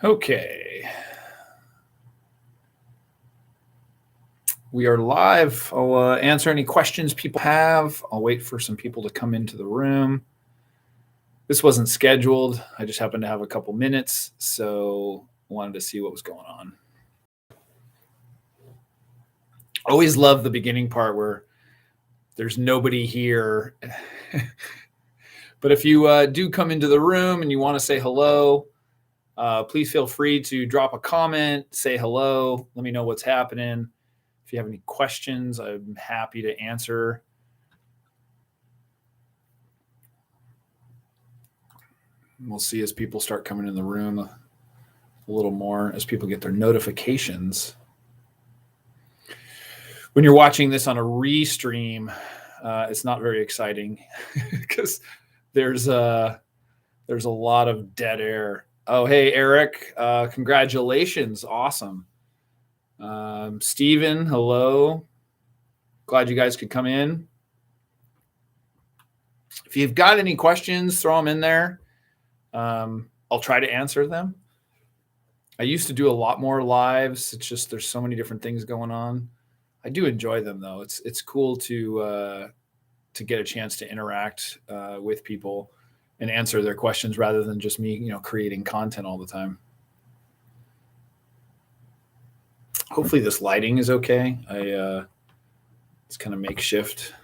Okay. We are live. I'll answer any questions people have. I'll wait for some people to come into the room. This wasn't scheduled. I just happened to have a couple minutes, so wanted to see what was going on. Always love the beginning part where there's nobody here. But if you do come into the room and you want to say hello, please feel free to drop a comment, say hello, let me know what's happening. If you have any questions, I'm happy to answer. We'll see as people start coming in the room a little more, as people get their notifications. When you're watching this on a restream, it's not very exciting because there's a lot of dead air. Oh, hey, Eric, congratulations. Awesome. Steven, hello. Glad you guys could come in. If you've got any questions, throw them in there. I'll try to answer them. I used to do a lot more lives. It's just there's so many different things going on. I do enjoy them though. It's cool to get a chance to interact with people and answer their questions rather than just me, creating content all the time. Hopefully this lighting is okay. It's kind of makeshift.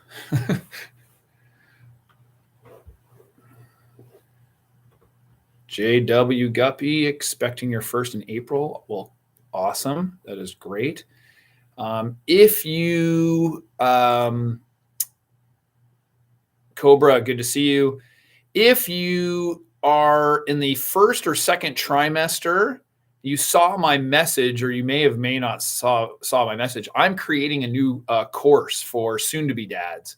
JW Guppy, expecting your first in April. Well, awesome. That is great. If you, Cobra, good to see you. If you are in the first or second trimester, you saw my message, or you may not saw my message. I'm creating a new course for soon-to-be dads,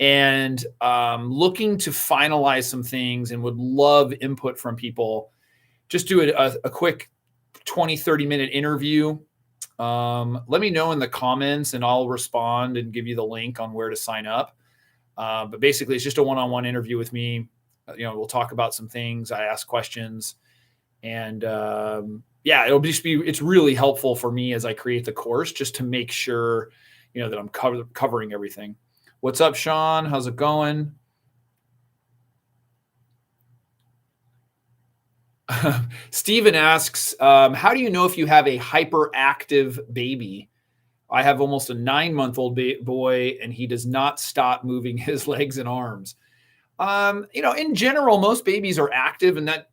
and looking to finalize some things and would love input from people. Just do a quick 20, 30-minute interview. Let me know in the comments and I'll respond and give you the link on where to sign up. But basically, it's just a one-on-one interview with me. We'll talk about some things. I ask questions. And it's really helpful for me as I create the course, just to make sure, that I'm covering everything. What's up, Sean? How's it going? Steven asks, how do you know if you have a hyperactive baby? I have almost a 9-month-old boy, and he does not stop moving his legs and arms. In general, most babies are active, and that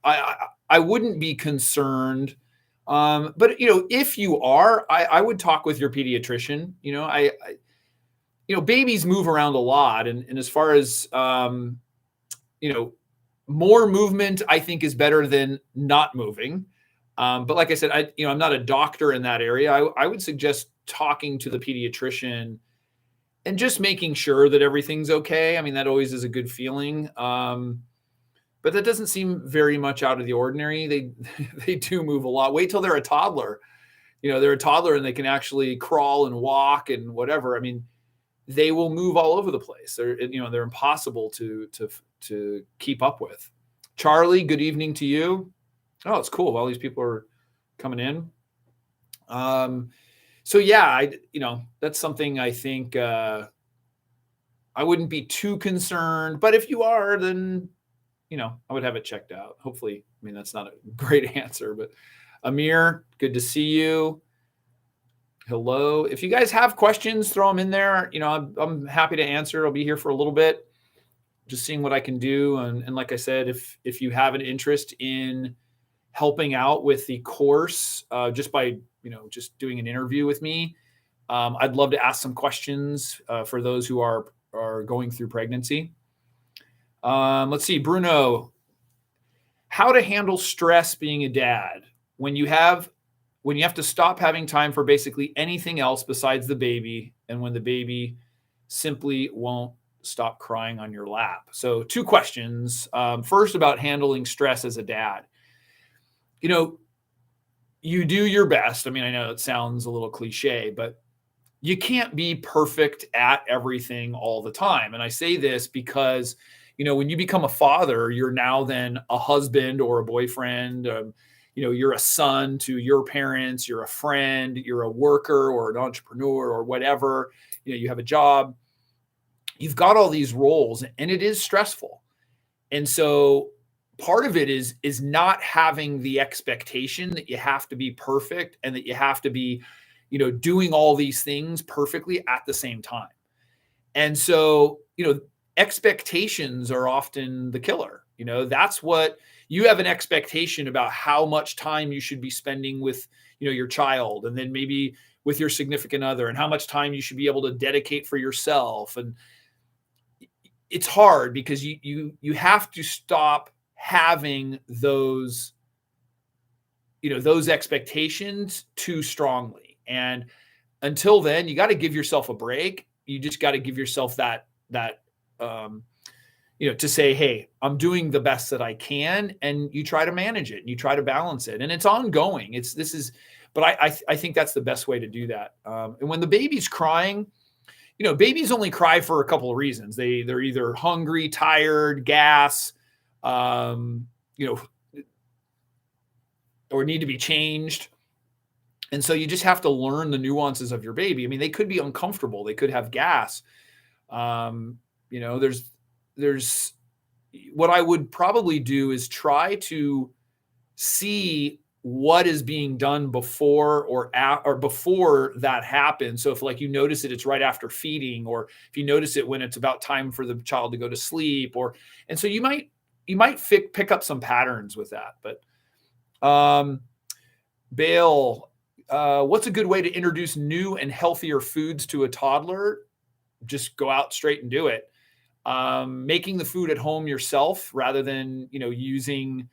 I wouldn't be concerned. But if you are, I would talk with your pediatrician. Babies move around a lot, and as far as more movement, I think, is better than not moving. But like I said, I'm not a doctor in that area. I would suggest talking to the pediatrician and just making sure that everything's okay. I mean, that always is a good feeling. But that doesn't seem very much out of the ordinary. They do move a lot. Wait till they're a toddler. They're a toddler and they can actually crawl and walk and whatever. I mean, they will move all over the place. They're impossible to keep up with. Charlie, good evening to you. Oh, it's cool. All these people are coming in. So yeah, that's something I think I wouldn't be too concerned. But if you are, then I would have it checked out. Hopefully, that's not a great answer, but Amir, good to see you. Hello. If you guys have questions, throw them in there. I'm happy to answer. I'll be here for a little bit, just seeing what I can do. And like I said, if you have an interest in helping out with the course, just by, just doing an interview with me, I'd love to ask some questions for those who are going through pregnancy. Let's see, Bruno, how to handle stress being a dad when you have to stop having time for basically anything else besides the baby, and when the baby simply won't stop crying on your lap. So 2 questions. First, about handling stress as a dad. You do your best. I know it sounds a little cliche, but you can't be perfect at everything all the time. And I say this because, when you become a father, you're now then a husband or a boyfriend, you're a son to your parents, you're a friend, you're a worker or an entrepreneur or whatever, you have a job. You've got all these roles and it is stressful. And so part of it is not having the expectation that you have to be perfect and that you have to be, doing all these things perfectly at the same time. And so, expectations are often the killer. That's what you have, an expectation about how much time you should be spending with, your child, and then maybe with your significant other, and how much time you should be able to dedicate for yourself. And it's hard because you have to stop having those, those expectations too strongly. And until then, you got to give yourself a break. You just got to give yourself that, to say, hey, I'm doing the best that I can. And you try to manage it and you try to balance it. And it's ongoing. But I think that's the best way to do that. And when the baby's crying, babies only cry for a couple of reasons. They're either hungry, tired, gas, or need to be changed. And so you just have to learn the nuances of your baby. I mean, they could be uncomfortable. They could have gas. There's what I would probably do is try to see what is being done before or before that happens. So if you notice it, it's right after feeding, or if you notice it when it's about time for the child to go to sleep, and so you might pick up some patterns with that. But Bale, what's a good way to introduce new and healthier foods to a toddler? Just go out straight and do it. Making the food at home yourself rather than, using,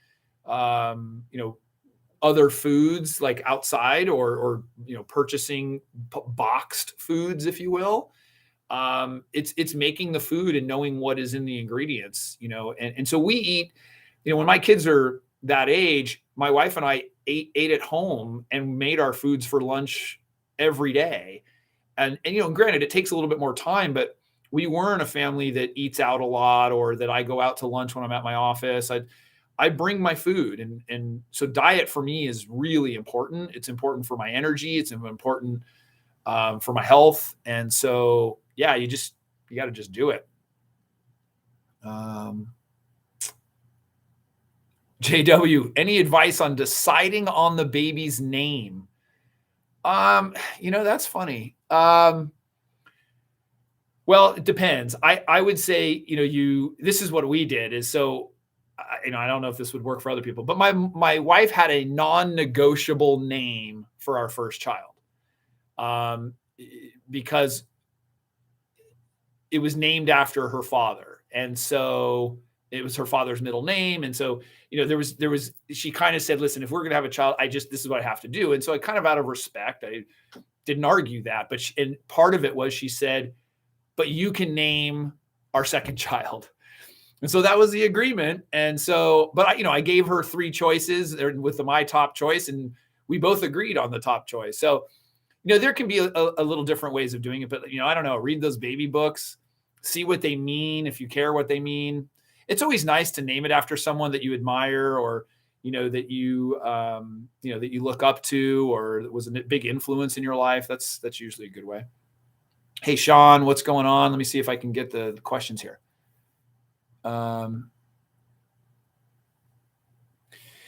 other foods like outside or purchasing boxed foods, if you will. It's making the food and knowing what is in the ingredients, and so we eat, when my kids are that age, my wife and I ate at home and made our foods for lunch every day. And granted, it takes a little bit more time, but we weren't a family that eats out a lot, or that I go out to lunch when I'm at my office. I bring my food. And so diet for me is really important. It's important for my energy. It's important for my health. And so, yeah, you got to just do it. JW, any advice on deciding on the baby's name? That's funny. Well, it depends. I would say, this is what we did is, so, I don't know if this would work for other people, but my wife had a non-negotiable name for our first child, because it was named after her father. And so it was her father's middle name. And so, she kind of said, listen, if we're going to have a child, this is what I have to do. And so I kind of, out of respect, I didn't argue that, but and part of it was, she said, but you can name our second child. And so that was the agreement. And so, but I gave her 3 choices with my top choice, and we both agreed on the top choice. So, there can be a little different ways of doing it, but I don't know, read those baby books, see what they mean. If you care what they mean, it's always nice to name it after someone that you admire, or, that you look up to, or was a big influence in your life. That's usually a good way. Hey, Sean, what's going on? Let me see if I can get the questions here.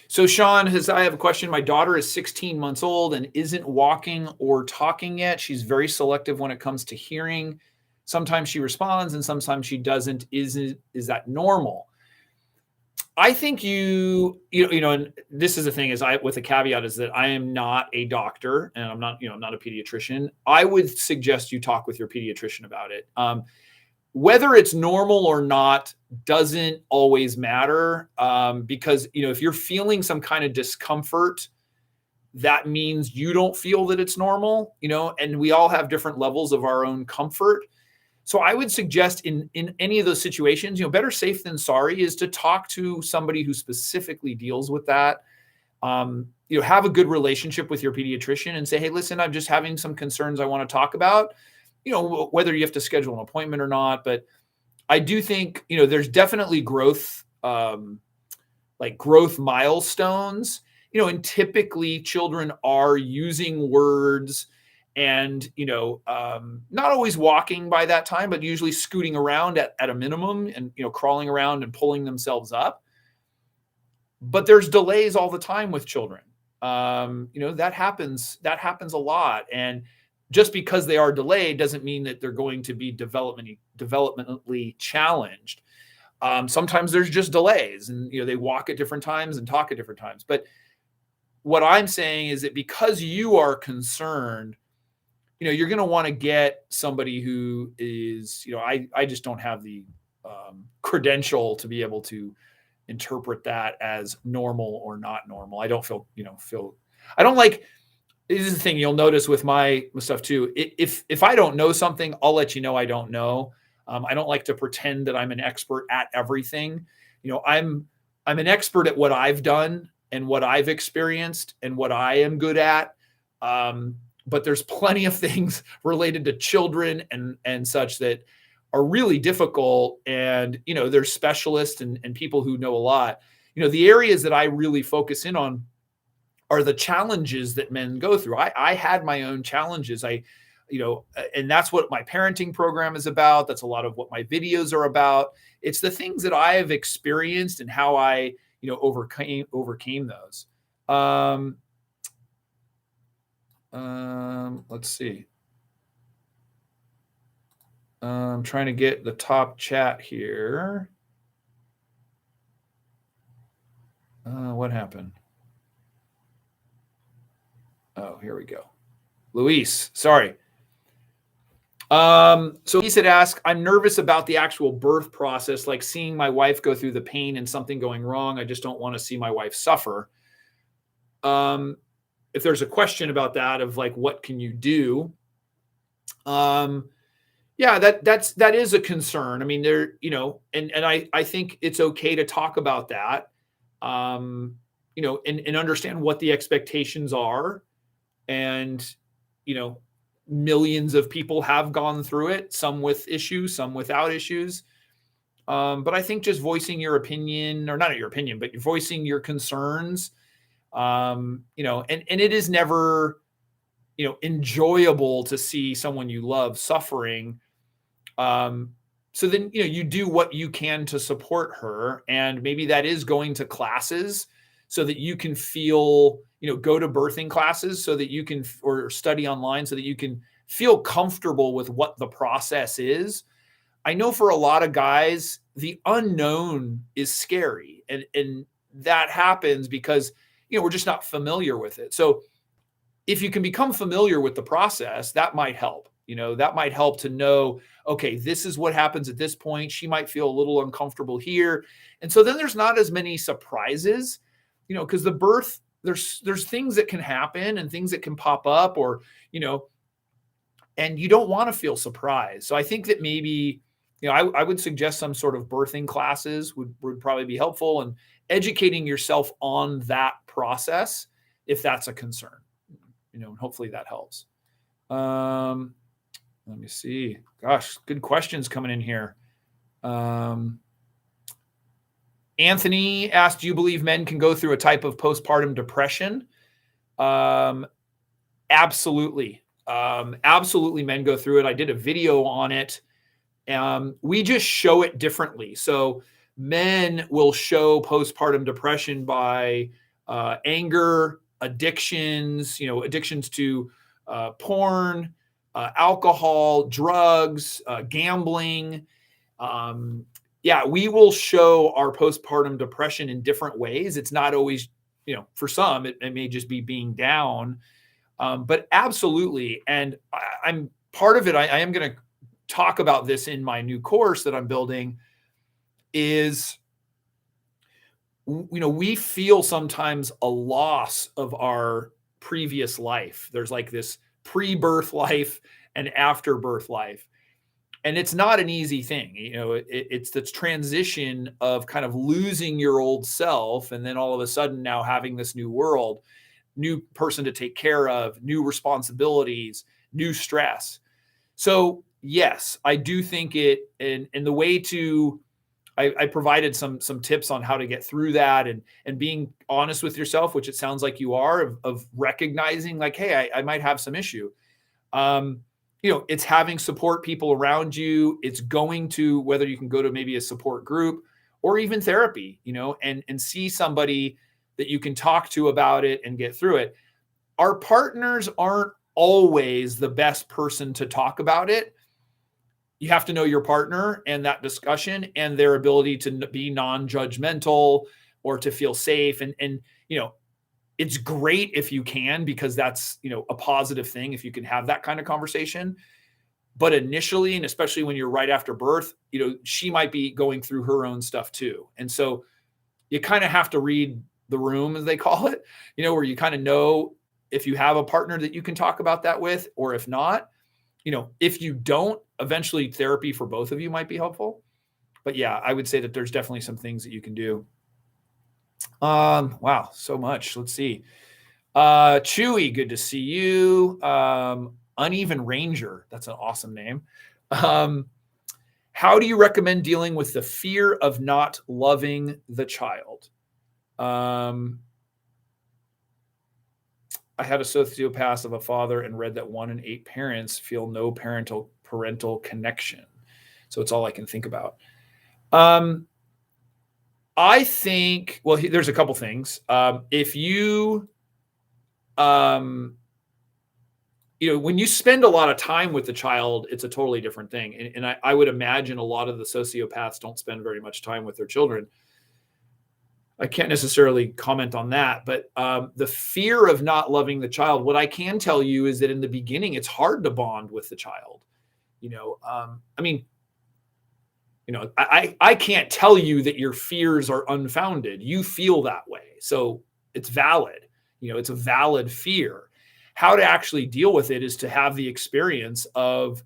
So Sean I have a question. My daughter is 16 months old and isn't walking or talking yet. She's very selective when it comes to hearing. Sometimes she responds and sometimes she doesn't. Is that normal? I think and this is the thing, with a caveat, is that I am not a doctor and I'm not a pediatrician. I would suggest you talk with your pediatrician about it. Whether it's normal or not doesn't always matter, because, if you're feeling some kind of discomfort, that means you don't feel that it's normal, and we all have different levels of our own comfort. So I would suggest in any of those situations, better safe than sorry is to talk to somebody who specifically deals with that. Have a good relationship with your pediatrician and say, hey, listen, I'm just having some concerns I want to talk about, whether you have to schedule an appointment or not. But I do think, there's definitely growth, growth milestones. and typically children are using words and, not always walking by that time, but usually scooting around at a minimum and, crawling around and pulling themselves up. But there's delays all the time with children. That happens a lot. And just because they are delayed doesn't mean that they're going to be developmentally challenged. Sometimes there's just delays and, they walk at different times and talk at different times. But what I'm saying is that because you are concerned, you're going to want to get somebody who is, I just don't have the credential to be able to interpret that as normal or not normal. I don't I don't like, this is the thing you'll notice with my stuff too. If I don't know something, I'll let you know I don't know. I don't like to pretend that I'm an expert at everything. I'm an expert at what I've done and what I've experienced and what I am good at. But there's plenty of things related to children and such that are really difficult. And, there's specialists and people who know a lot. The areas that I really focus in on are the challenges that men go through. I had my own challenges. And that's what my parenting program is about. That's a lot of what my videos are about. It's the things that I have experienced and how I, overcame those. Let's see. I'm trying to get the top chat here. What happened? Oh, here we go. Luis, sorry. So Luis had asked, I'm nervous about the actual birth process, like seeing my wife go through the pain and something going wrong. I just don't want to see my wife suffer. If there's a question about that of like, what can you do? Yeah, that is a concern. I mean, there, and I think it's okay to talk about that, and understand what the expectations are. And, millions of people have gone through it, some with issues, some without issues. But I think just voicing your opinion, or not your opinion, but voicing your concerns, and it is never, enjoyable to see someone you love suffering. So then, you do what you can to support her. And maybe that is going to classes so that you can feel, go to birthing classes so that you can, or study online so that you can feel comfortable with what the process is. I know for a lot of guys, the unknown is scary. And that happens because, we're just not familiar with it. So if you can become familiar with the process, that might help. That might help to know, okay, this is what happens at this point. She might feel a little uncomfortable here. And so then there's not as many surprises, because the birth, there's things that can happen and things that can pop up, or, and you don't want to feel surprised. So I think that maybe, I would suggest some sort of birthing classes would probably be helpful, and educating yourself on that process if that's a concern, and hopefully that helps. Let me see. Gosh, good questions coming in here. Anthony asked, do you believe men can go through a type of postpartum depression? Absolutely. Absolutely, men go through it. I did a video on it. We just show it differently. So men will show postpartum depression by anger, addictions, addictions to porn, alcohol, drugs, gambling. We will show our postpartum depression in different ways. It's not always, for some, it may just be being down, but absolutely. And I'm part of it. I am going to talk about this in my new course that I'm building is, we feel sometimes a loss of our previous life. There's like this pre-birth life and after-birth life. And it's not an easy thing. It's the transition of kind of losing your old self. And then all of a sudden now having this new world, new person to take care of, new responsibilities, new stress. So yes, I do think it, and the way to I provided some tips on how to get through that, and being honest with yourself, which it sounds like you are, of recognizing like, hey, I might have some issue. Um, it's having support people around you. It's going to, whether you can go to maybe a support group or even therapy, and see somebody that you can talk to about it and get through it. Our partners aren't always the best person to talk about it. You have to know your partner and that discussion and their ability to be non-judgmental or to feel safe. And it's great if you can, because that's, a positive thing if you can have that kind of conversation. But initially, and especially when you're right after birth, she might be going through her own stuff too. And so you kind of have to read the room, as they call it, where you kind of know if you have a partner that you can talk about that with, or if not, if you don't, eventually therapy for both of you might be helpful. But yeah, I would say that there's definitely some things that you can do. Wow, so much. Let's see. Chewy, good to see you. Uneven Ranger, that's an awesome name. How do you recommend dealing with the fear of not loving the child? I had a sociopath of a father and read that 1 in 8 parents feel no parental connection. So it's all I can think about. I think, well, there's a couple things. If you, when you spend a lot of time with the child, it's a totally different thing. And I would imagine a lot of the sociopaths don't spend very much time with their children. I can't necessarily comment on that, but the fear of not loving the child, what I can tell you is that in the beginning, it's hard to bond with the child. I can't tell you that your fears are unfounded. You feel that way. So it's valid. It's a valid fear. How to actually deal with it is to have the experience of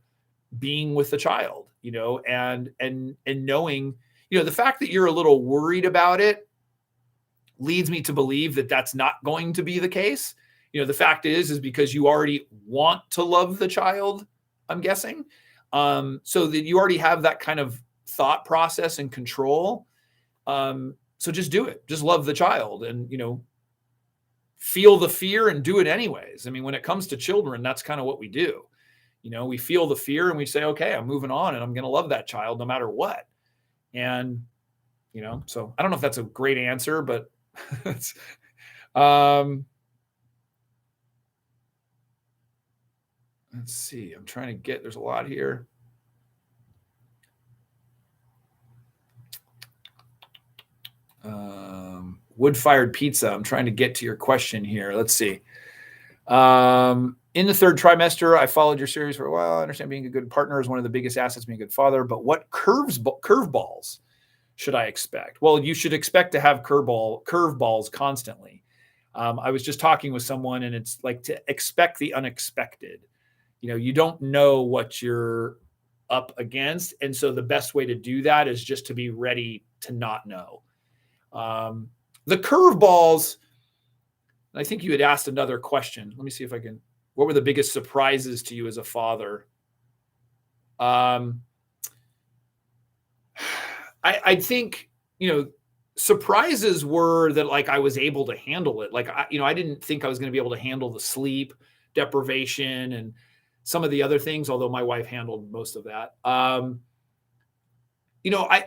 being with the child, and knowing, the fact that you're a little worried about it leads me to believe that that's not going to be the case. The fact is because you already want to love the child, I'm guessing. So that you already have that kind of thought process and control. So just do it. Just love the child and, feel the fear and do it anyways. I mean, when it comes to children, that's kind of what we do. We feel the fear and we say, okay, I'm moving on and I'm going to love that child no matter what. And, so I don't know if that's a great answer, but it's, let's see. I'm trying to get, there's a lot here. Wood-fired pizza. I'm trying to get to your question here. Let's see. In the 3rd trimester, I followed your series for a while. I understand being a good partner is one of the biggest assets, being a good father, but what curveballs should I expect? Well, you should expect to have curveballs constantly. I was just talking with someone, and it's like to expect the unexpected. You don't know what you're up against. And so the best way to do that is just to be ready to not know. The curveballs, I think you had asked another question. Let me see if I can. What were the biggest surprises to you as a father? I think, surprises were that like I was able to handle it. Like, I didn't think I was going to be able to handle the sleep deprivation and some of the other things, although my wife handled most of that.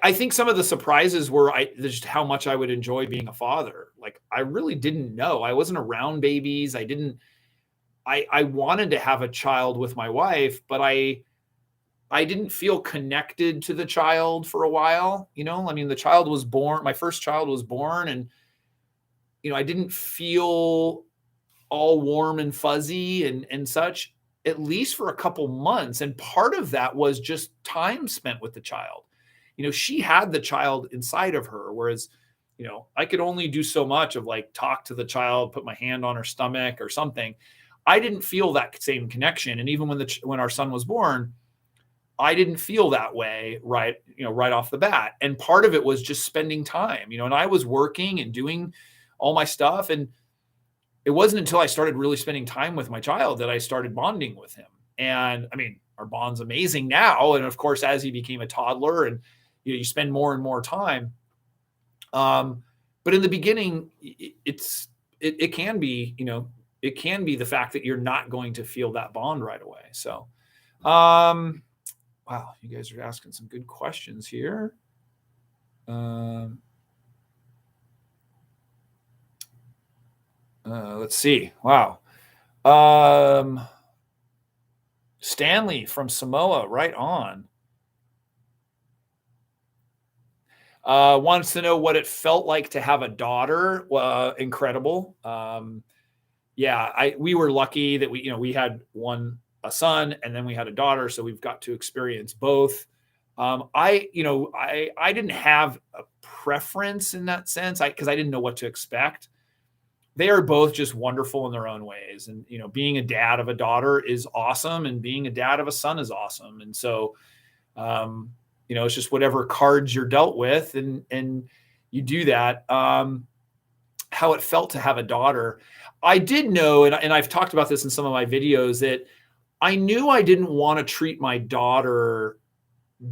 I think some of the surprises were just how much I would enjoy being a father. Like, I really didn't know. I wasn't around babies. I wanted to have a child with my wife, but I didn't feel connected to the child for a while. The child was born, my first child was born, and, I didn't feel all warm and fuzzy and such, at least for a couple months. And part of that was just time spent with the child. She had the child inside of her, whereas, I could only do so much of like talk to the child, put my hand on her stomach or something. I didn't feel that same connection. And even when our son was born, I didn't feel that way right off the bat. And part of it was just spending time, and I was working and doing all my stuff. And it wasn't until I started really spending time with my child that I started bonding with him. And our bond's amazing now. And of course, as he became a toddler and, you spend more and more time. But in the beginning, it can be, it can be the fact that you're not going to feel that bond right away. So, wow, you guys are asking some good questions here. Let's see. Wow. Stanley from Samoa, right on. Wants to know what it felt like to have a daughter. Incredible. Yeah, we were lucky that we had a son, and then we had a daughter, so we've got to experience both. I didn't have a preference in that sense, because I didn't know what to expect. They are both just wonderful in their own ways, and being a dad of a daughter is awesome, and being a dad of a son is awesome, and so it's just whatever cards you're dealt with, and you do that. How it felt to have a daughter, I did know, and I've talked about this in some of my videos, that I knew I didn't want to treat my daughter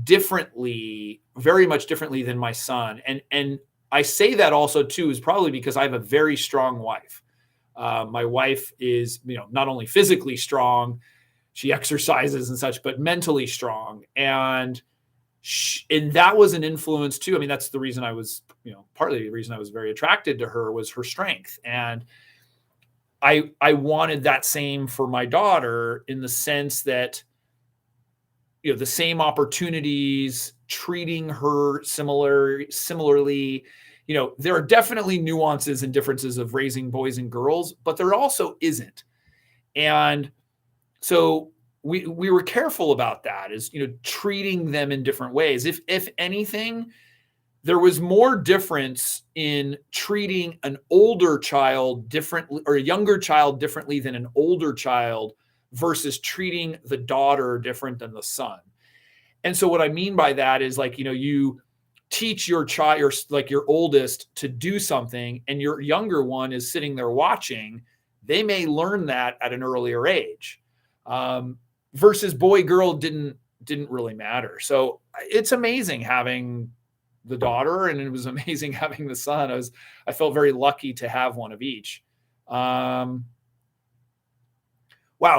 differently, very much differently than my son. And I say that also too is probably because I have a very strong wife. My wife is, not only physically strong, she exercises and such, but mentally strong. And that was an influence too. I mean, that's the reason I was, partly the reason I was very attracted to her was her strength. And I wanted that same for my daughter, in the sense that, the same opportunities, treating her similarly. There are definitely nuances and differences of raising boys and girls, but there also isn't. And so we were careful about that, is, treating them in different ways. If anything, there was more difference in treating an older child differently, or a younger child differently than an older child, versus treating the daughter different than the son. And so what I mean by that is, like, you teach your child, like your oldest, to do something, and your younger one is sitting there watching. They may learn that at an earlier age. Versus boy, girl didn't really matter. So it's amazing having the daughter, and it was amazing having the son. I felt very lucky to have one of each. Wow,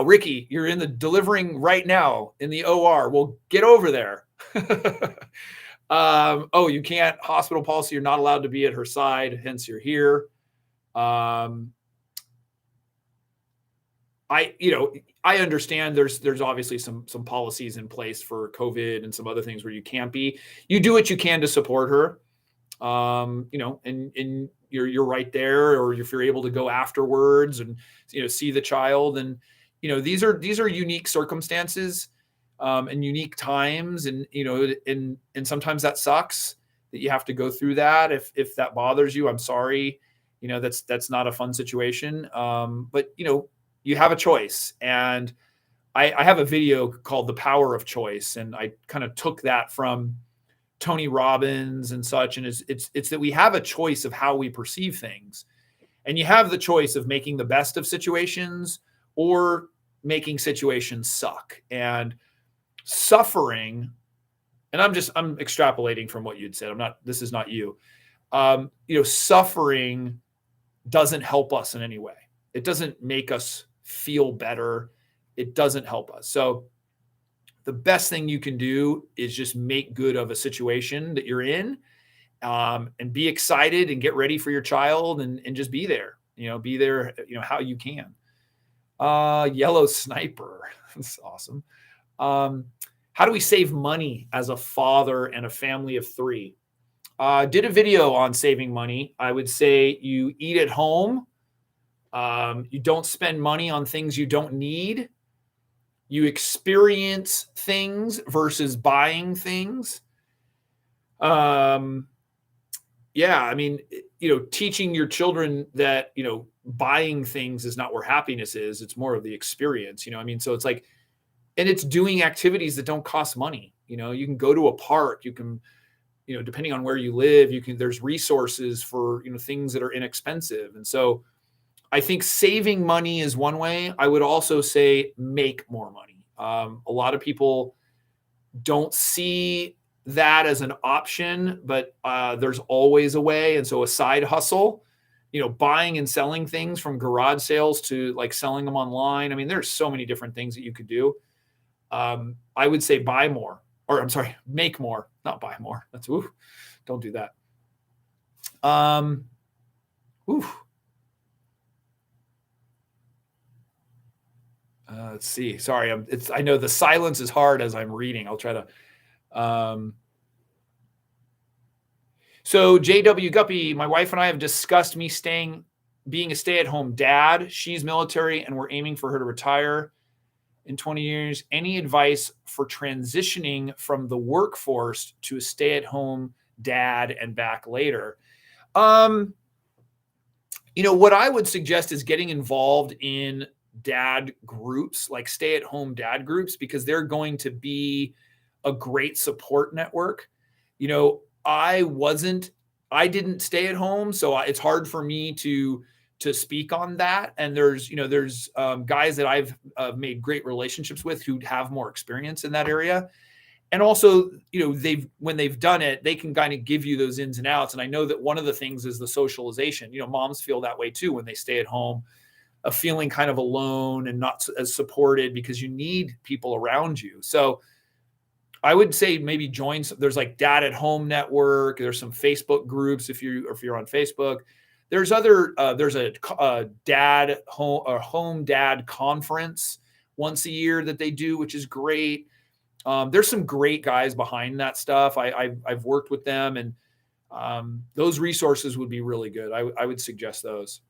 Ricky, you're in the delivering right now in the OR. Well, get over there. Oh, you can't, hospital policy, you're not allowed to be at her side, hence you're here. I understand there's obviously some policies in place for COVID and some other things where you can't be. You do what you can to support her. And you're right there, or if you're able to go afterwards and see the child, and these are unique circumstances, and unique times, and and sometimes that sucks that you have to go through that. If that bothers you, I'm sorry. That's not a fun situation. But you have a choice, and I have a video called "The Power of Choice," and I kind of took that from Tony Robbins and such. And it's that we have a choice of how we perceive things, and you have the choice of making the best of situations or making situations suck. And suffering, and I'm extrapolating from what you'd said. This is not you. Suffering doesn't help us in any way. It doesn't make us feel better. It doesn't help us. So the best thing you can do is just make good of a situation that you're in, and be excited and get ready for your child, and just be there, how you can. Yellow Sniper. That's awesome. How do we save money as a father and a family of 3? Did a video on saving money. I would say you eat at home. You don't spend money on things you don't need. You experience things versus buying things. Yeah, I mean, teaching your children that, buying things is not where happiness is. It's more of the experience, so it's like, and it's doing activities that don't cost money. You can go to a park, you can, depending on where you live, there's resources for, things that are inexpensive. And so I think saving money is one way. I would also say make more money. A lot of people don't see that as an option, but there's always a way. And so a side hustle, buying and selling things from garage sales to like selling them online. I mean, there's so many different things that you could do. I would say buy more, or I'm sorry, make more, not buy more. That's don't do that. Let's see. Sorry, I know the silence is hard as I'm reading. I'll try to. So JW Guppy, my wife and I have discussed me being a stay-at-home dad. She's military, and we're aiming for her to retire in 20 years. Any advice for transitioning from the workforce to a stay-at-home dad and back later? What I would suggest is getting involved in dad groups, like stay-at-home dad groups, because they're going to be a great support network. I didn't stay at home, so it's hard for me to speak on that. And there's guys that I've made great relationships with who have more experience in that area. And also, when they've done it, they can kind of give you those ins and outs. And I know that one of the things is the socialization. Moms feel that way too when they stay at home, of feeling kind of alone and not as supported, because you need people around you. So I would say maybe join. There's like Dad at Home Network. There's some Facebook groups if you're on Facebook. There's there's a dad home dad conference once a year that they do, which is great. There's some great guys behind that stuff. I've worked with them, and those resources would be really good. I would suggest those.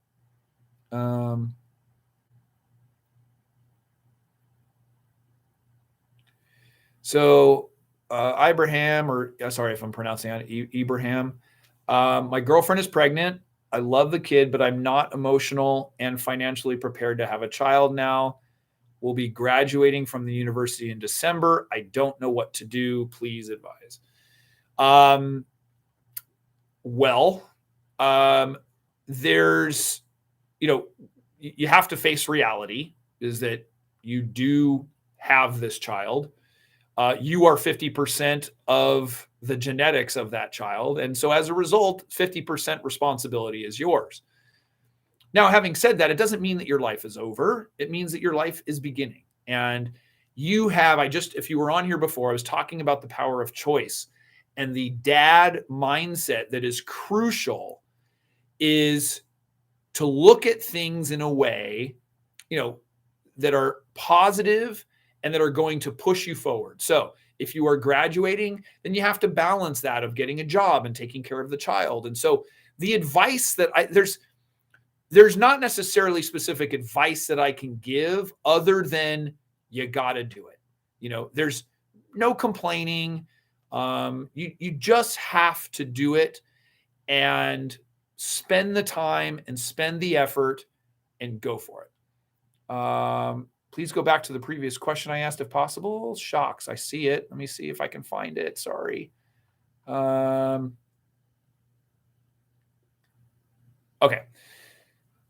So Ibrahim, or sorry if I'm pronouncing it, Ibrahim. My girlfriend is pregnant. I love the kid, but I'm not emotional and financially prepared to have a child now. We'll be graduating from the university in December. I don't know what to do. Please advise. There's, you have to face reality, is that you do have this child. You are 50% of the genetics of that child. And so as a result, 50% responsibility is yours. Now, having said that, it doesn't mean that your life is over. It means that your life is beginning. And you have, if you were on here before, I was talking about the power of choice, and the dad mindset that is crucial is to look at things in a way, that are positive and that are going to push you forward. So if you are graduating, then you have to balance that of getting a job and taking care of the child. And so the advice that there's not necessarily specific advice that I can give other than you got to do it. There's no complaining. You just have to do it and spend the time and spend the effort and go for it. Please go back to the previous question I asked if possible. Shocks. I see it. Let me see if I can find it. Sorry. Okay.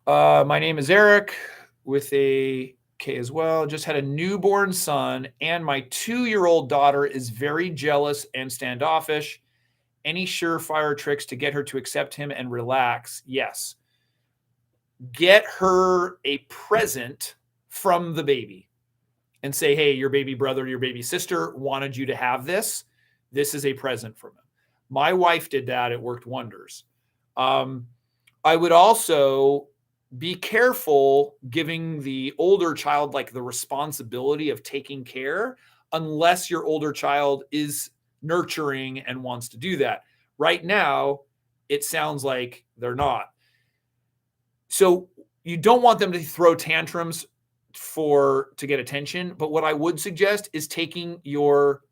My name is Eric with a K as well. Just had a newborn son, and my 2-year-old daughter is very jealous and standoffish. Any surefire tricks to get her to accept him and relax? Yes. Get her a present from the baby and say, hey, your baby brother, your baby sister wanted you to have this. This is a present from him. My wife did that. It worked wonders. I would also be careful giving the older child like the responsibility of taking care, unless your older child is nurturing and wants to do that. Right now, it sounds like they're not. So you don't want them to throw tantrums to get attention. But what I would suggest is taking your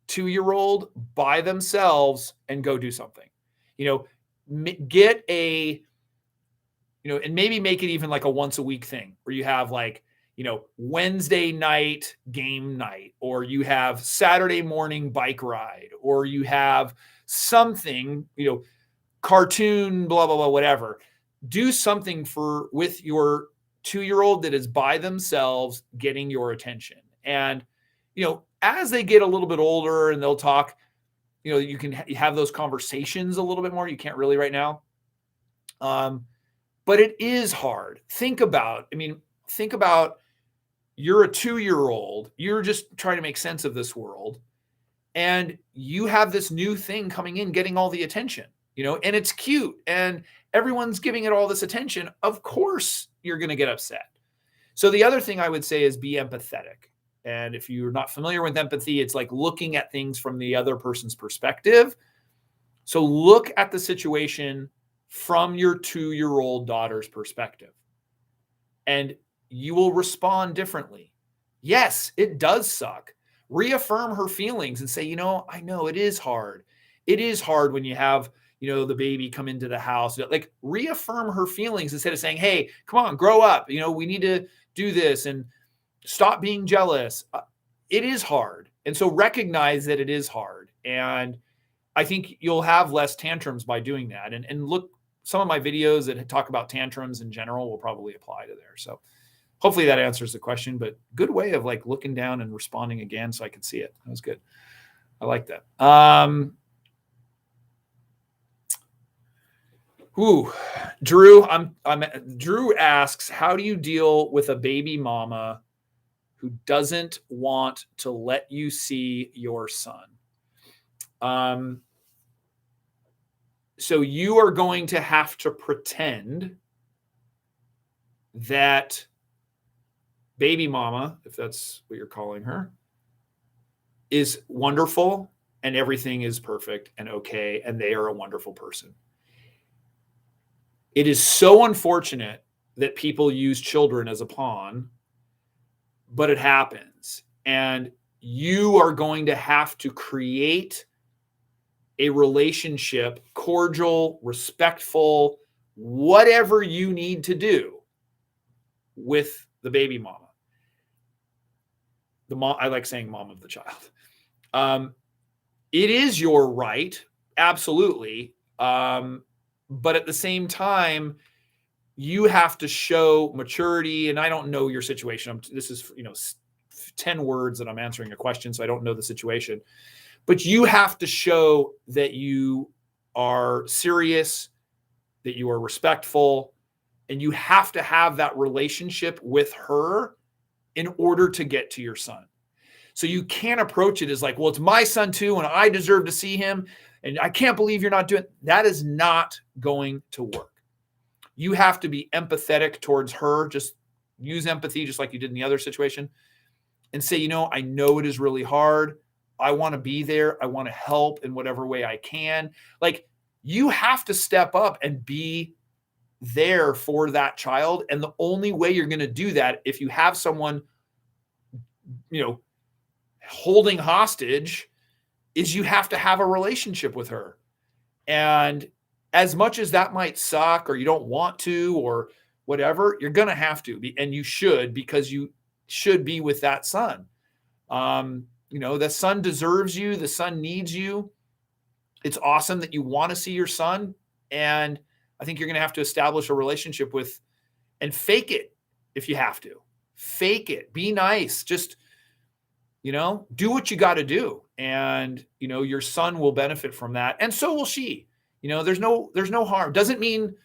2-year-old by themselves and go do something. Get a, and maybe make it even like a once a week thing where you have like, Wednesday night game night, or you have Saturday morning bike ride, or you have something, cartoon, blah, blah, blah, whatever. Do something with your 2-year-old that is by themselves getting your attention. And, as they get a little bit older and they'll talk, you can have those conversations a little bit more. You can't really right now. But it is hard. Think about you're a 2-year-old. You're just trying to make sense of this world. And you have this new thing coming in, getting all the attention, and it's cute. And everyone's giving it all this attention. Of course, you're going to get upset. So the other thing I would say is be empathetic. And if you're not familiar with empathy, it's like looking at things from the other person's perspective. So look at the situation from your 2-year-old daughter's perspective, and you will respond differently. Yes, it does suck. Reaffirm her feelings and say, I know it is hard. It is hard when you have, the baby come into the house. Like, reaffirm her feelings instead of saying, hey, come on, grow up. We need to do this and stop being jealous. It is hard. And so recognize that it is hard. And I think you'll have less tantrums by doing that. And look, some of my videos that talk about tantrums in general will probably apply to there. So hopefully that answers the question, but good way of like looking down and responding again so I can see it. That was good. I like that. Drew, Drew asks, how do you deal with a baby mama who doesn't want to let you see your son? So you are going to have to pretend that baby mama, if that's what you're calling her, is wonderful and everything is perfect and okay, and they are a wonderful person. It is so unfortunate that people use children as a pawn, but it happens. And you are going to have to create a relationship, cordial, respectful, whatever you need to with the baby mama. The mom, I like saying mom of the child. It is your right, absolutely. But at the same time, you have to show maturity. And I don't know your situation. This is, 10 words that I'm answering a question, so I don't know the situation. But you have to show that you are serious, that you are respectful, and you have to have that relationship with her in order to get to your son. So you can't approach it as like, well, it's my son too, and I deserve to see him, and I can't believe you're not doing it. That is not going to work. You have to be empathetic towards her. Just use empathy just like you did in the other situation and say, I know it is really hard. I want to be there. I want to help in whatever way I can. Like, you have to step up and be there for that child. And the only way you're going to do that, if you have someone, holding hostage, is you have to have a relationship with her. And as much as that might suck, or you don't want to, or whatever, you're going to have to be, and you should, because you should be with that son. The son deserves you. The son needs you. It's awesome that you want to see your son. And I think you're going to have to establish a relationship with, and fake it if you have to. Fake it. Be nice. Just, do what you got to do. And, your son will benefit from that. And so will she. There's no harm. Doesn't mean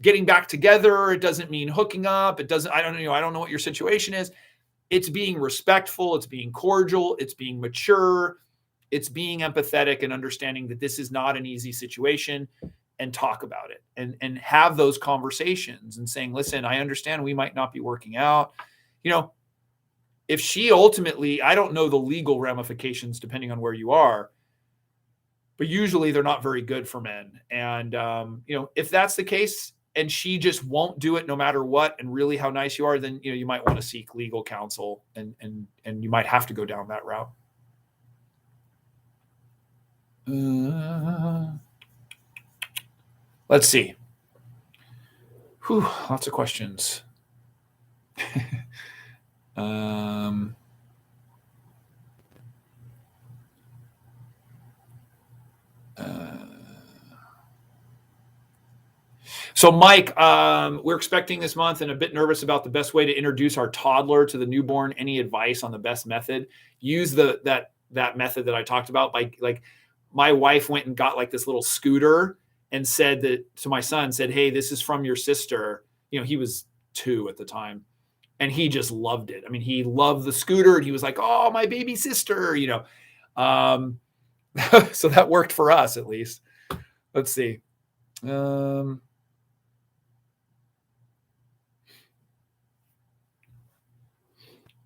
getting back together. It doesn't mean hooking up. It doesn't, I don't know what your situation is. It's being respectful. It's being cordial. It's being mature. It's being empathetic and understanding that this is not an easy situation, and talk about it and have those conversations and saying, listen, I understand we might not be working out. If she ultimately, I don't know the legal ramifications depending on where you are, but usually they're not very good for men. And, if that's the case and she just won't do it no matter what, and really how nice you are, then, you might want to seek legal counsel and you might have to go down that route. Let's see. Lots of questions. So Mike, we're expecting this month and a bit nervous about the best way to introduce our toddler to the newborn. Any advice on the best method? Use that method that I talked about, by like my wife went and got like this little scooter and said that to my son, said, "Hey, this is from your sister." He was 2 at the time, and he just loved it. I mean, he loved the scooter, and he was like, "Oh, my baby sister," So that worked for us, at least. Let's see.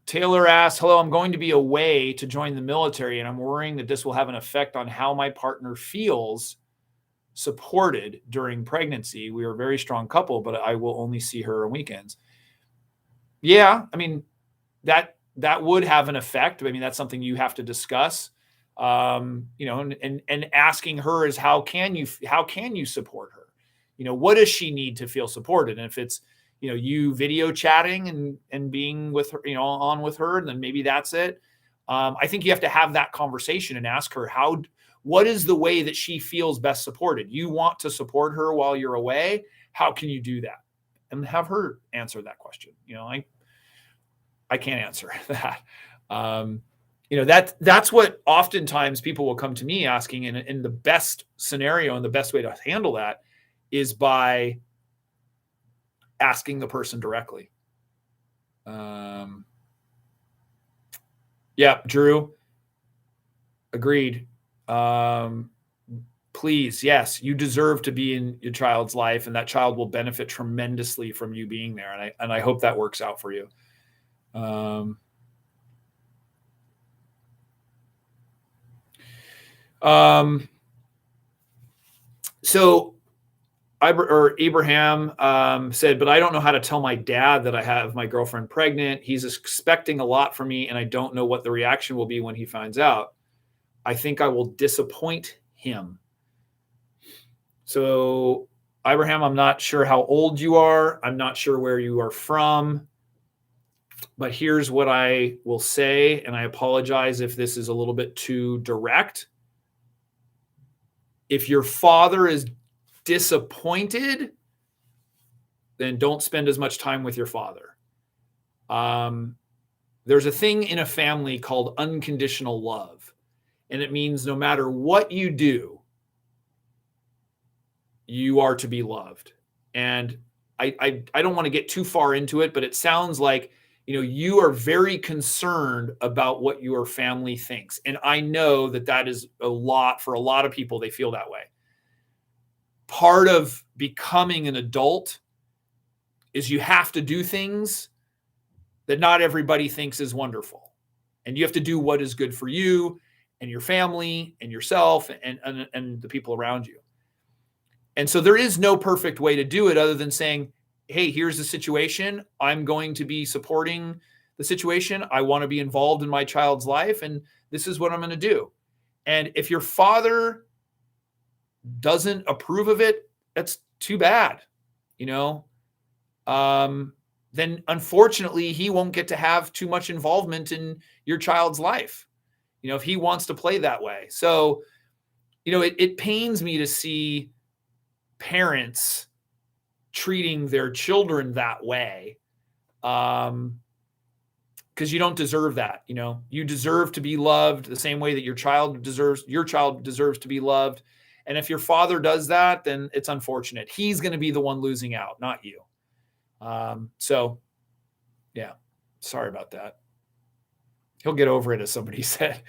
Taylor asks, "Hello, I'm going to be away to join the military, and I'm worrying that this will have an effect on how my partner feels supported during pregnancy. We are a very strong couple, but I will only see her on weekends." Yeah, I mean, that would have an effect. I mean, that's something you have to discuss. And asking her is, how can you support her? What does she need to feel supported? And if it's, you video chatting and being with her, on with her, then maybe that's it. I think you have to have that conversation and ask her what is the way that she feels best supported? You want to support her while you're away. How can you do that? And have her answer that question. I can't answer that. That's what oftentimes people will come to me asking, in the best scenario and the best way to handle that is by asking the person directly. Yeah, Drew, agreed. Please, yes, you deserve to be in your child's life, and that child will benefit tremendously from you being there. And I hope that works out for you. So Abraham said, "But I don't know how to tell my dad that I have my girlfriend pregnant. He's expecting a lot from me, and I don't know what the reaction will be when he finds out. I think I will disappoint him." So, Abraham, I'm not sure how old you are. I'm not sure where you are from. But here's what I will say, and I apologize if this is a little bit too direct. If your father is disappointed, then don't spend as much time with your father. There's a thing in a family called unconditional love, and it means no matter what you do, you are to be loved. And I don't want to get too far into it, but it sounds like you are very concerned about what your family thinks, and I know that is a lot for a lot of people. They feel that way. Part of becoming an adult is you have to do things that not everybody thinks is wonderful. And you have to do what is good for you and your family and yourself and the people around you. And so there is no perfect way to do it other than saying, "Hey, here's the situation. I'm going to be supporting the situation. I want to be involved in my child's life, and this is what I'm going to do." And if your father doesn't approve of it, that's too bad. Then unfortunately he won't get to have too much involvement in your child's life, if he wants to play that way. So, it pains me to see parents treating their children that way, because you don't deserve that. You deserve to be loved the same way that your child deserves to be loved. And if your father does that, then it's unfortunate. He's going to be the one losing out, not you. So yeah, sorry about that. He'll get over it, as somebody said.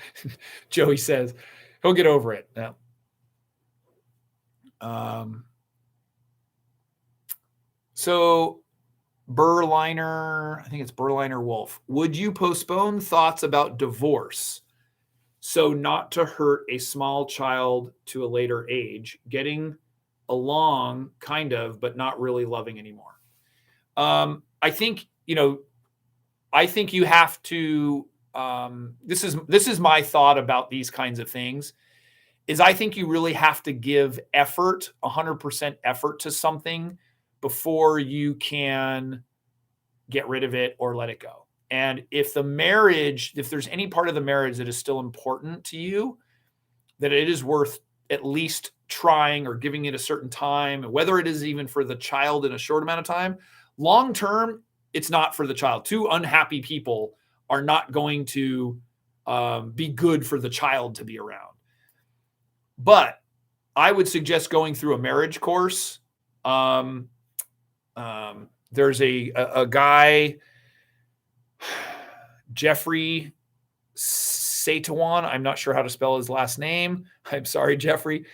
Joey says he'll get over it. Yeah. So Berliner, I think it's Berliner Wolf. Would you postpone thoughts about divorce so not to hurt a small child to a later age, getting along kind of, but not really loving anymore? I think you have to, this is my thought about these kinds of things, is I think you really have to give effort, 100% effort to something before you can get rid of it or let it go. And if there's any part of the marriage that is still important to you, that it is worth at least trying or giving it a certain time, whether it is even for the child in a short amount of time. Long term, it's not for the child. 2 unhappy people are not going to be good for the child to be around. But I would suggest going through a marriage course. There's a guy, Jeffrey Saitawan. I'm not sure how to spell his last name. I'm sorry, Jeffrey.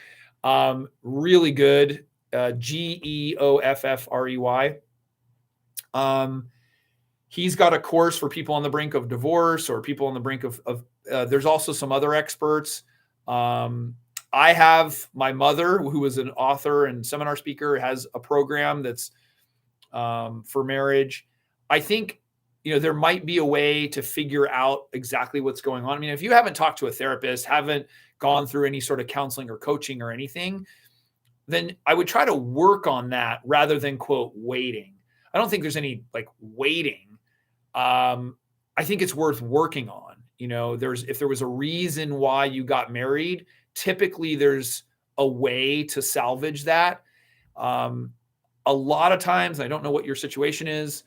Really good. Geoffrey. He's got a course for people on the brink of divorce or people on the brink of there's also some other experts. I have my mother, who is an author and seminar speaker, has a program that's for marriage. I think, there might be a way to figure out exactly what's going on. I mean, if you haven't talked to a therapist, haven't gone through any sort of counseling or coaching or anything, then I would try to work on that rather than, quote, waiting. I don't think there's any like waiting. I think it's worth working on. If there was a reason why you got married, typically there's a way to salvage that. A lot of times, I don't know what your situation is,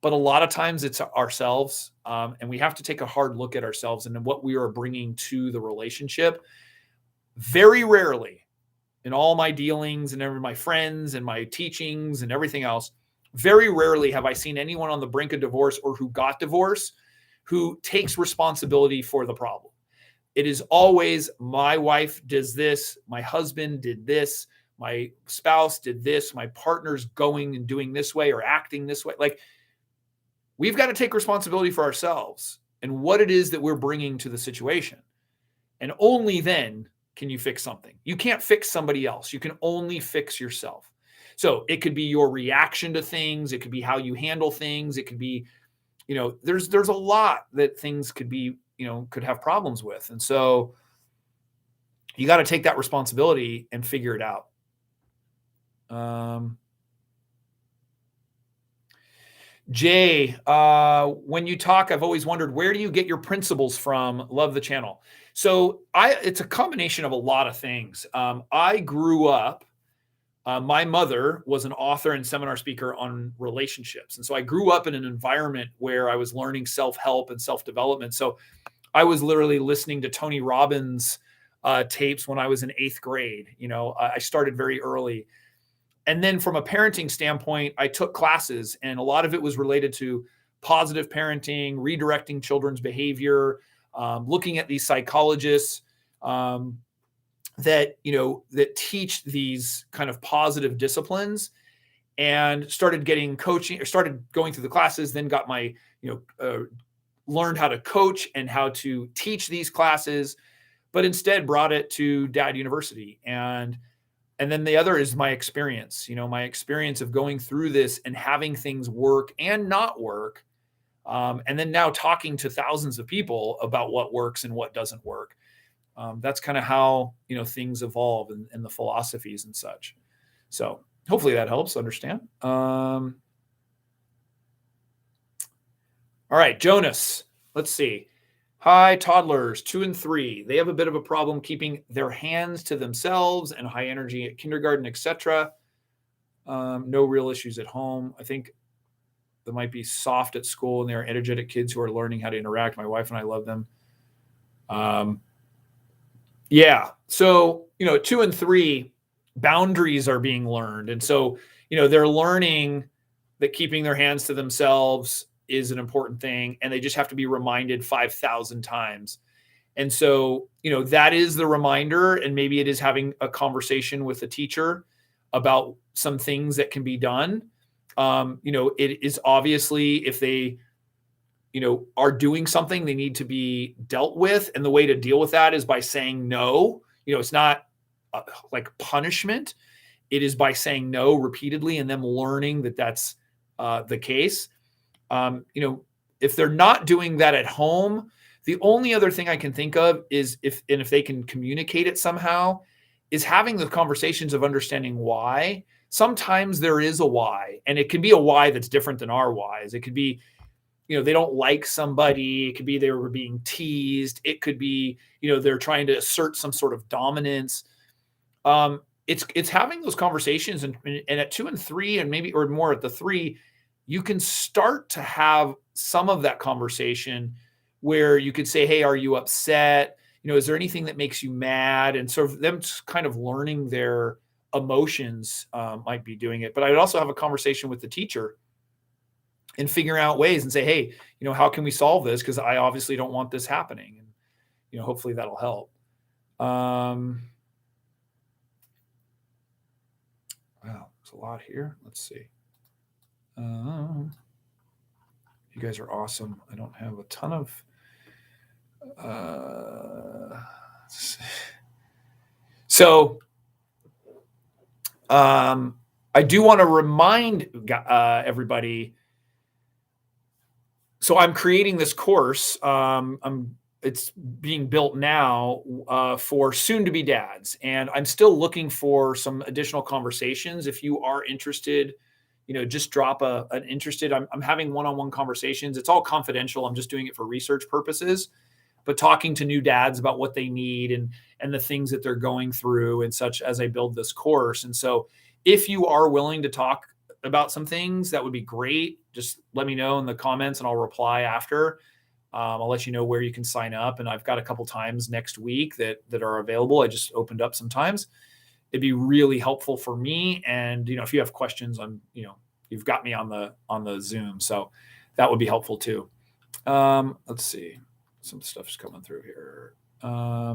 but a lot of times it's ourselves. And we have to take a hard look at ourselves and what we are bringing to the relationship. Very rarely in all my dealings and my friends and my teachings and everything else, very rarely have I seen anyone on the brink of divorce or who got divorced who takes responsibility for the problem. It is always my wife does this, my husband did this, my spouse did this, my partner's going and doing this way or acting this way. Like, we've got to take responsibility for ourselves and what it is that we're bringing to the situation. And only then can you fix something. You can't fix somebody else. You can only fix yourself. So it could be your reaction to things. It could be how you handle things. It could be, there's a lot that things could be, could have problems with. And so you got to take that responsibility and figure it out. Jay, when you talk, I've always wondered, where do you get your principles from? Love the channel. So it's a combination of a lot of things. I grew up, my mother was an author and seminar speaker on relationships. And so I grew up in an environment where I was learning self-help and self-development. So I was literally listening to Tony Robbins tapes when I was in 8th grade. I started very early. And then from a parenting standpoint, I took classes, and a lot of it was related to positive parenting, redirecting children's behavior, looking at these psychologists that teach these kind of positive disciplines, and started getting coaching, or started going through the classes, then got my, learned how to coach and how to teach these classes, but instead brought it to Dad University. And then the other is my experience, my experience of going through this and having things work and not work. And then now talking to thousands of people about what works and what doesn't work. That's kind of how, things evolve and the philosophies and such. So hopefully that helps understand. All right, Jonas, let's see. Hi, toddlers 2 and 3. They have a bit of a problem keeping their hands to themselves and high energy at kindergarten, etc. No real issues at home. I think they might be soft at school, and they are energetic kids who are learning how to interact. My wife and I love them. Yeah. So, 2 and 3, boundaries are being learned. And so, they're learning that keeping their hands to themselves is an important thing, and they just have to be reminded 5,000 times. And so, that is the reminder, and maybe it is having a conversation with a teacher about some things that can be done. It is obviously, if they, are doing something, they need to be dealt with. And the way to deal with that is by saying no. It's not like punishment. It is by saying no repeatedly and them learning that that's the case. If they're not doing that at home, the only other thing I can think of is if they can communicate it somehow, is having the conversations of understanding why. Sometimes there is a why, and it can be a why that's different than our whys. It could be, they don't like somebody. It could be they were being teased. It could be, they're trying to assert some sort of dominance. It's having those conversations, and at 2 and 3, and maybe, or more at the 3, you can start to have some of that conversation where you could say, hey, are you upset? Is there anything that makes you mad? And sort of them kind of learning their emotions might be doing it. But I'd also have a conversation with the teacher and figure out ways and say, hey, how can we solve this? Because I obviously don't want this happening. And, hopefully that'll help. Wow, there's a lot here. Let's see. You guys are awesome. I don't have a ton of. So I do want to remind everybody. So I'm creating this course. It's being built now for soon-to-be dads, and I'm still looking for some additional conversations. If you are interested, just drop an interested. I'm having one-on-one conversations. It's all confidential. I'm just doing it for research purposes, but talking to new dads about what they need and the things that they're going through and such as I build this course. And so if you are willing to talk about some things, that would be great. Just let me know in the comments and I'll reply after. I'll let you know where you can sign up. And I've got a couple times next week that are available. I just opened up some times. It'd be really helpful for me. And, if you have questions on, you've got me on the Zoom. So that would be helpful too. Let's see. Some stuff's coming through here. I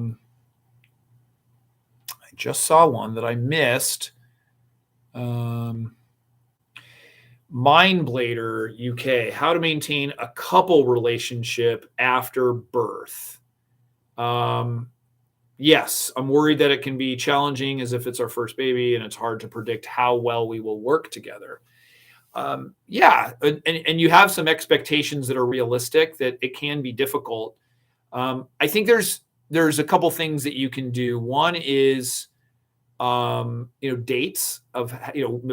just saw one that I missed. Mindblader UK, how to maintain a couple relationship after birth. Yes, I'm worried that it can be challenging as if it's our first baby and it's hard to predict how well we will work together. Yeah, and you have some expectations that are realistic, that it can be difficult. I think there's a couple things that you can do. One is dates of,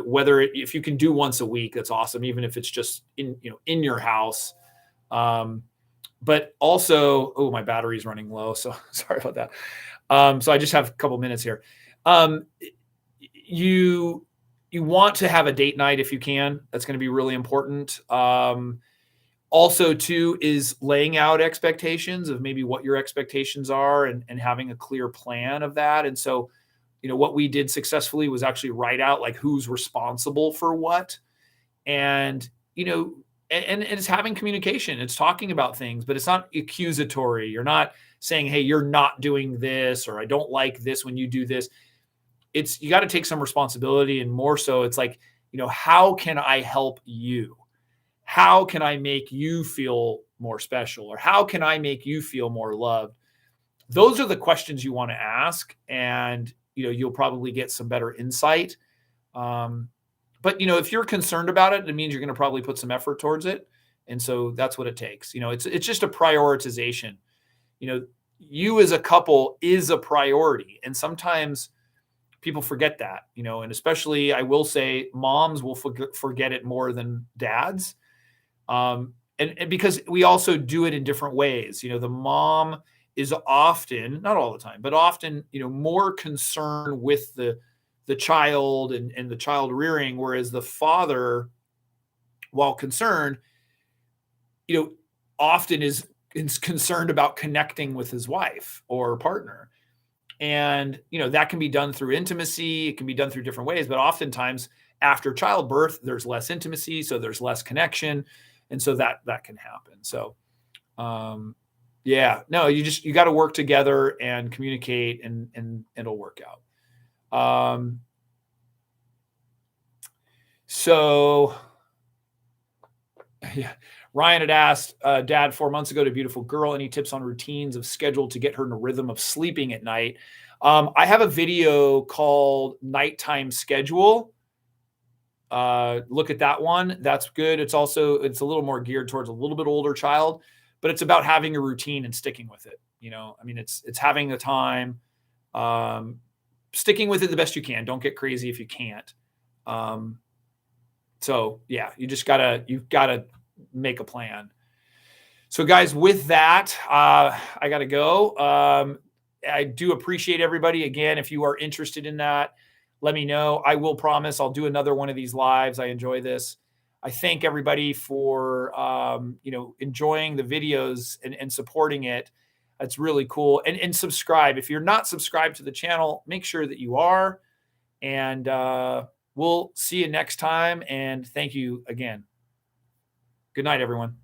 whether if you can do once a week, that's awesome. Even if it's just in your house. But also, my battery's running low. So sorry about that. So I just have a couple minutes here. You want to have a date night if you can. That's going to be really important. Also too is laying out expectations of maybe what your expectations are and having a clear plan of that. And so, what we did successfully was actually write out like who's responsible for what. And, and it's having communication. It's talking about things, but it's not accusatory. You're not saying, hey, you're not doing this, or I don't like this when you do this. You got to take some responsibility, and more so it's like, how can I help you? How can I make you feel more special? Or how can I make you feel more loved? Those are the questions you want to ask. And, you'll probably get some better insight. But, if you're concerned about it, it means you're going to probably put some effort towards it. And so that's what it takes. It's just a prioritization. You as a couple is a priority. And sometimes people forget that, and especially I will say moms will forget it more than dads. And because we also do it in different ways. The mom is often, not all the time, but often, more concerned with the child and the child rearing, whereas the father, while concerned, often is concerned about connecting with his wife or partner. And, that can be done through intimacy. It can be done through different ways, but oftentimes after childbirth, there's less intimacy. So there's less connection. And so that can happen. So, you got to work together and communicate and it'll work out. So yeah, Ryan had asked, Dad, 4 months ago, to a beautiful girl, any tips on routines of schedule to get her in a rhythm of sleeping at night? I have a video called Nighttime Schedule. Look at that one. That's good. It's a little more geared towards a little bit older child, but it's about having a routine and sticking with it. It's having the time, sticking with it the best you can. Don't get crazy if you can't. So yeah, you've gotta make a plan. So guys, with that, I gotta go. I do appreciate everybody. Again, if you are interested in that, let me know. I will promise I'll do another one of these lives. I enjoy this. I thank everybody for, enjoying the videos and supporting it. That's really cool. And subscribe. If you're not subscribed to the channel, make sure that you are. And we'll see you next time. And thank you again. Good night, everyone.